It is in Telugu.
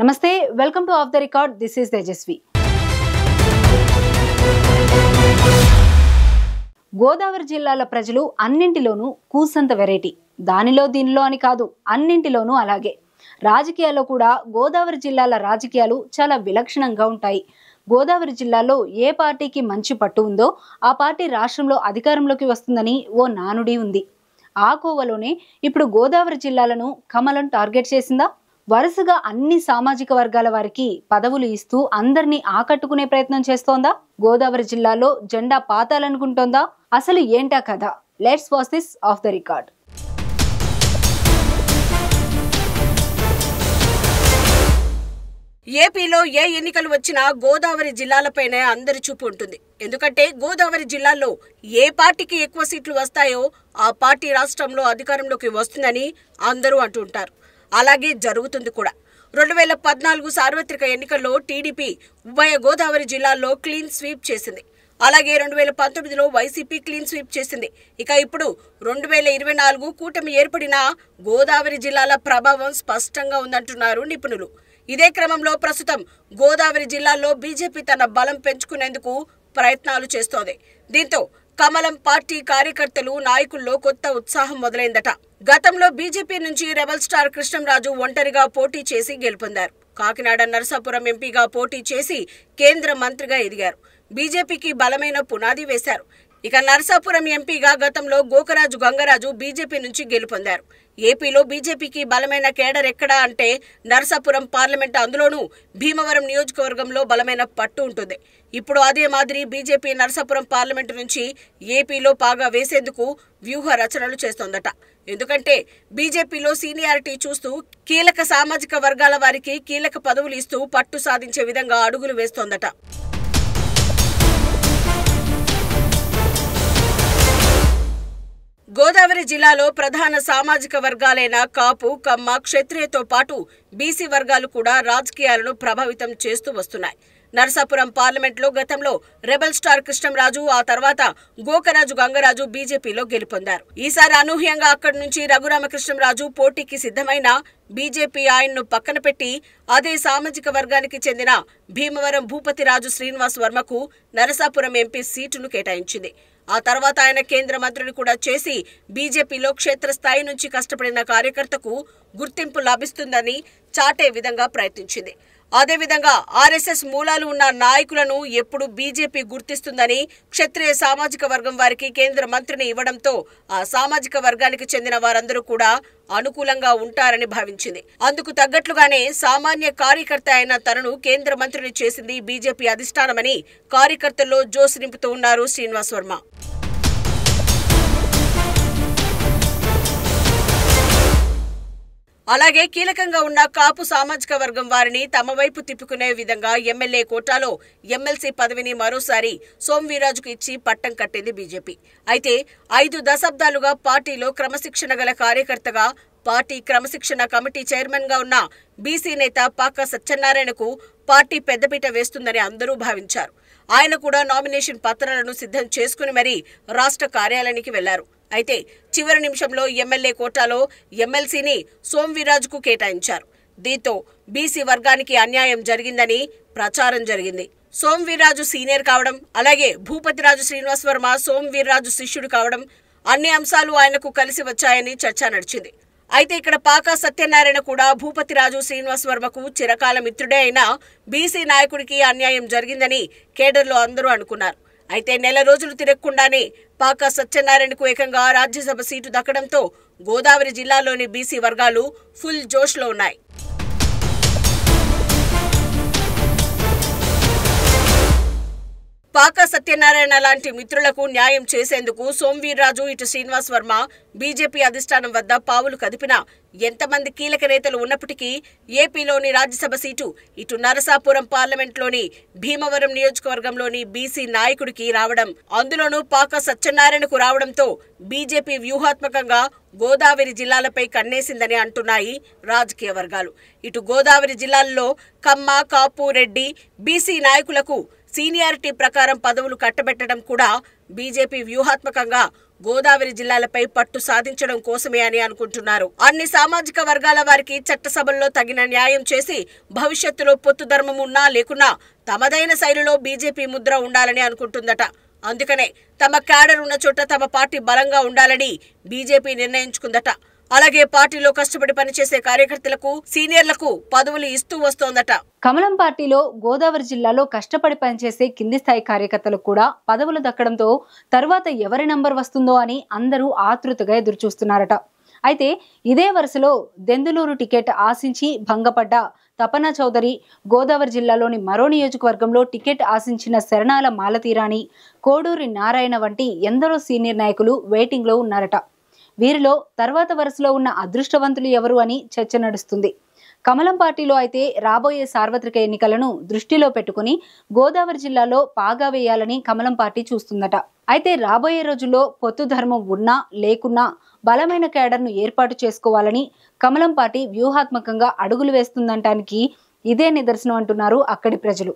నమస్తే welcome to off the record this is Tejasvi. Godavari జిల్లాల ప్రజలు అన్నింటిలోనూ కూసంత వెరైటీ. దానిలో దీనిలో అని కాదు, అన్నింటిలోనూ అలాగే. రాజకీయాల్లో కూడా గోదావరి జిల్లాల రాజకీయాలు చాలా విలక్షణంగా ఉంటాయి. గోదావరి జిల్లాలో ఏ పార్టీకి మంచి పట్టు ఉందో ఆ పార్టీ రాష్ట్రంలో అధికారంలోకి వస్తుందని ఓ నానుడి ఉంది. ఆ కోవలోనే ఇప్పుడు గోదావరి జిల్లాలను కమలం టార్గెట్ చేసిందా? వరుసగా అన్ని సామాజిక వర్గాల వారికి పదవులు ఇస్తూ అందరినీ ఆకట్టుకునే ప్రయత్నం చేస్తోందా? గోదావరి జిల్లాలో జెండా పాతాలనుకుంటోందా? అసలు ఏంటా కథ? Let's watch this of the record. ఏపీలో ఏ ఎన్నికలు వచ్చినా గోదావరి జిల్లాలపైనే అందరి చూపు ఉంటుంది. ఎందుకంటే గోదావరి జిల్లాల్లో ఏ పార్టీకి ఎక్కువ సీట్లు వస్తాయో ఆ పార్టీ రాష్ట్రంలో అధికారంలోకి వస్తుందని అందరూ అంటుంటారు. అలాగే జరుగుతుంది కూడా. 2014 సార్వత్రిక ఎన్నికల్లో టీడీపీ ఉభయ గోదావరి జిల్లాల్లో క్లీన్ స్వీప్ చేసింది. అలాగే 2019లో వైసీపీ క్లీన్ స్వీప్ చేసింది. ఇక ఇప్పుడు 2024 కూటమి ఏర్పడిన గోదావరి జిల్లాల ప్రభావం స్పష్టంగా ఉందంటున్నారు నిపుణులు. ఇదే క్రమంలో ప్రస్తుతం గోదావరి జిల్లాల్లో బీజేపీ తన బలం పెంచుకునేందుకు ప్రయత్నాలు చేస్తోంది. దీంతో కమలం పార్టీ కార్యకర్తలు నాయకుల్లో కొత్త ఉత్సాహం మొదలైందట. గతంలో బీజేపీ నుంచి రెబల్ స్టార్ కృష్ణంరాజు ఒంటరిగా పోటీ చేసి గెలుపొందారు. కాకినాడ నరసాపురం ఎంపీగా పోటీ చేసి కేంద్ర మంత్రిగా ఎదిగారు. బీజేపీకి బలమైన పునాది వేశారు. ఇక నరసాపురం ఎంపీగా గతంలో గోకరాజు గంగరాజు బీజేపీ నుంచి గెలుపొందారు. ఏపీలో బీజేపీకి బలమైన కేడర్ ఎక్కడా అంటే నరసాపురం పార్లమెంట్, అందులోనూ భీమవరం నియోజకవర్గంలో బలమైన పట్టు ఉంటుంది. ఇప్పుడు అదే మాదిరి బీజేపీ నరసాపురం పార్లమెంటు నుంచి ఏపీలో పాగా వేసేందుకు వ్యూహ రచనలు చేస్తోందట. ఎందుకంటే బీజేపీలో సీనియారిటీ చూస్తూ కీలక సామాజిక వర్గాల వారికి కీలక పదవులు ఇస్తూ పట్టు సాధించే విధంగా అడుగులు వేస్తోందట. గోదావరి జిల్లాలో ప్రధాన సామాజిక వర్గాలైన కాపు, కమ్మ, క్షత్రియతో పాటు బీసీ వర్గాలు కూడా రాజకీయాలను ప్రభావితం చేస్తూ వస్తున్నాయి. నరసాపురం పార్లమెంట్లో గతంలో రెబల్ స్టార్ కృష్ణంరాజు, ఆ తర్వాత గోకరాజు గంగరాజు బీజేపీలో గెలుపొందారు. ఈసారి అనూహ్యంగా అక్కడి నుంచి రఘురామకృష్ణంరాజు పోటీకి సిద్ధమైన బీజేపీ ఆయన్ను పక్కన పెట్టి అదే సామాజిక వర్గానికి చెందిన భీమవరం భూపతిరాజు శ్రీనివాస్ వర్మకు నరసాపురం ఎంపీ సీటును కేటాయించింది. ఆ తర్వాత ఆయన కేంద్ర మంత్రిని కూడా చేసి బీజేపీలో క్షేత్రస్థాయి నుంచి కష్టపడిన కార్యకర్తకు గుర్తింపు లభిస్తుందని చాటే విధంగా ప్రయత్నించింది. అదేవిధంగా ఆర్ఎస్ఎస్ మూలాలు ఉన్న నాయకులను ఎప్పుడు బీజేపీ గుర్తిస్తుందని క్షత్రియ సామాజిక వర్గం వారికి కేంద్ర మంత్రిని ఇవ్వడంతో ఆ సామాజిక వర్గానికి చెందిన వారందరూ కూడా అనుకూలంగా ఉంటారని భావించింది. అందుకు తగ్గట్లుగానే సామాన్య కార్యకర్త అయిన తనను కేంద్ర మంత్రిని చేసింది బీజేపీ అధిష్టానమని కార్యకర్తల్లో జోస్ నింపుతూ ఉన్నారు శ్రీనివాస్ వర్మ. అలాగే కీలకంగా ఉన్న కాపు సామాజిక వర్గం వారిని తమ వైపు తిప్పుకునే విధంగా ఎమ్మెల్యే కోటాలో ఎమ్మెల్సీ పదవిని మరోసారి సోంవీర్రాజుకు ఇచ్చి పట్టం కట్టింది బీజేపీ. అయితే 5 దశాబ్దాలుగా పార్టీలో క్రమశిక్షణ గల కార్యకర్తగా, పార్టీ క్రమశిక్షణ కమిటీ చైర్మన్ గా ఉన్న బీసీ నేత పాకా సత్యనారాయణకు పార్టీ పెద్దపీట వేస్తుందని అందరూ భావించారు. ఆయన కూడా నామినేషన్ పత్రాలను సిద్ధం చేసుకుని మరీ రాష్ట్ర కార్యాలయానికి వెళ్లారు. అయితే చివరి నిమిషంలో ఎమ్మెల్యే కోటాలో ఎమ్మెల్సీని సోంవీర్రాజుకు కేటాయించారు. దీంతో బీసీ వర్గానికి అన్యాయం జరిగిందని ప్రచారం జరిగింది. సోంవీర్రాజు సీనియర్ కావడం, అలాగే భూపతిరాజు శ్రీనివాస్ వర్మ సోంవీర్రాజు శిష్యుడు కావడం, అన్ని అంశాలు ఆయనకు కలిసి వచ్చాయని చర్చ నడిచింది. అయితే ఇక్కడ పాకా సత్యనారాయణ కూడా భూపతిరాజు శ్రీనివాస్ వర్మకు చిరకాల మిత్రుడే అయిన బీసీ నాయకుడికి అన్యాయం జరిగిందని కేడర్లో అందరూ అనుకున్నారు. అయితే నెల రోజులు తిరగకుండానే పాకా సత్యనారాయణకు ఏకంగా రాజ్యసభ సీటు దక్కడంతో గోదావరి జిల్లాలోని బీసీ వర్గాలు ఫుల్ జోష్లో ఉన్నాయి. పాకా సత్యనారాయణ లాంటి మిత్రులకు న్యాయం చేసేందుకు సోంవీర్రాజు, ఇటు శ్రీనివాస్ వర్మ బీజేపీ అధిష్టానం వద్ద పావులు కదిపినా ఎంతమంది కీలక నేతలు ఉన్నప్పటికీ ఏపీలోని రాజ్యసభ సీటు, ఇటు నరసాపురం పార్లమెంట్లోని భీమవరం నియోజకవర్గంలోని బీసీ నాయకుడికి రావడం, అందులోనూ పాకా సత్యనారాయణకు రావడంతో బీజేపీ వ్యూహాత్మకంగా గోదావరి జిల్లాలపై కన్నేసిందని అంటున్నాయి రాజకీయ వర్గాలు. ఇటు గోదావరి జిల్లాల్లో కమ్మ, కాపు, రెడ్డి, బీసీ నాయకులకు సీనియారిటీ ప్రకారం పదవులు కట్టబెట్టడం కూడా బీజేపీ వ్యూహాత్మకంగా గోదావరి జిల్లాలపై పట్టు సాధించడం కోసమే అని అనుకుంటున్నారు. అన్ని సామాజిక వర్గాల వారికి చట్టసభల్లో తగిన న్యాయం చేసి భవిష్యత్తులో పొత్తు ధర్మం ఉన్నా లేకున్నా తమదైన శైలిలో బీజేపీ ముద్ర ఉండాలని అనుకుంటుందట. అందుకనే తమ క్యాడర్ ఉన్న చోట తమ పార్టీ బలంగా ఉండాలని బీజేపీ నిర్ణయించుకుందట. అలాగే పార్టీలో కష్టపడి పనిచేసే కార్యకర్తలకు సీనియర్లకు పదవులు ఇస్తూ వస్తోందట. కమలం పార్టీలో గోదావరి జిల్లాలో కష్టపడి పనిచేసే కింది స్థాయి కార్యకర్తలకు కూడా పదవులు దక్కడంతో తర్వాత ఎవరి నంబర్ వస్తుందో అని అందరూ ఆతృతగా ఎదురుచూస్తున్నారట. అయితే ఇదే వరుసలో దెందులూరు టికెట్ ఆశించి భంగపడ్డ తపనా చౌదరి, గోదావరి జిల్లాలోని మరో నియోజకవర్గంలో టికెట్ ఆశించిన శరణాల మాలతీరాణి, కోడూరి నారాయణ వంటి ఎందరో సీనియర్ నాయకులు వెయిటింగ్లో ఉన్నారట. వీరిలో తర్వాత వరుసలో ఉన్న అదృష్టవంతులు ఎవరు అని చర్చ నడుస్తుంది. కమలం పార్టీలో అయితే రాబోయే సార్వత్రిక ఎన్నికలను దృష్టిలో పెట్టుకుని గోదావరి జిల్లాలో పాగా వేయాలని కమలం పార్టీ చూస్తుందట. అయితే రాబోయే రోజుల్లో పొత్తు ధర్మం ఉన్నా లేకున్నా బలమైన కేడర్ను ఏర్పాటు చేసుకోవాలని కమలం పార్టీ వ్యూహాత్మకంగా అడుగులు వేస్తుందనటానికి ఇదే నిదర్శనం అంటున్నారు అక్కడి ప్రజలు.